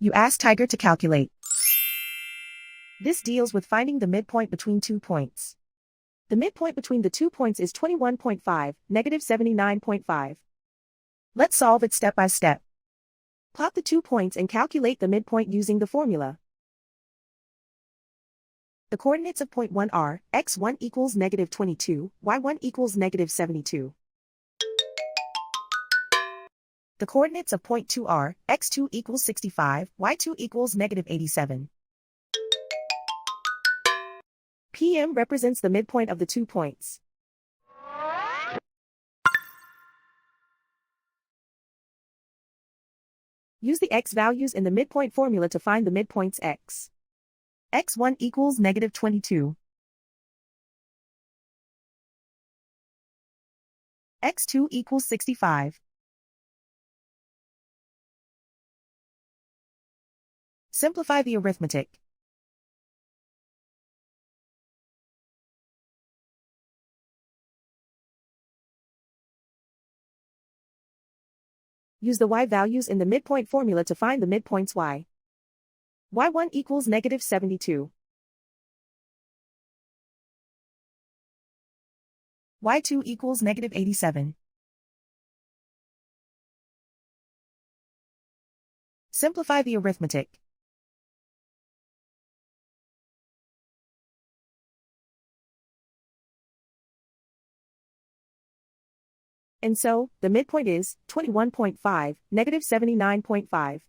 You ask Tiger to calculate. This deals with finding the midpoint between 2 points. The midpoint between the 2 points is 21.5, negative 79.5. Let's solve it step by step. Plot the 2 points and calculate the midpoint using the formula. The coordinates of point 1 are, x1 equals negative 22, y1 equals negative 72. The coordinates of point 2 are, x2 equals 65, y2 equals negative 87. PM represents the midpoint of the 2 points. Use the x values in the midpoint formula to find the midpoints x. x1 equals negative 22. x2 equals 65. Simplify the arithmetic. Use the y values in the midpoint formula to find the midpoints y. y1 equals negative 72. y2 equals negative 87. Simplify the arithmetic. And so, the midpoint is 21.5, negative 79.5.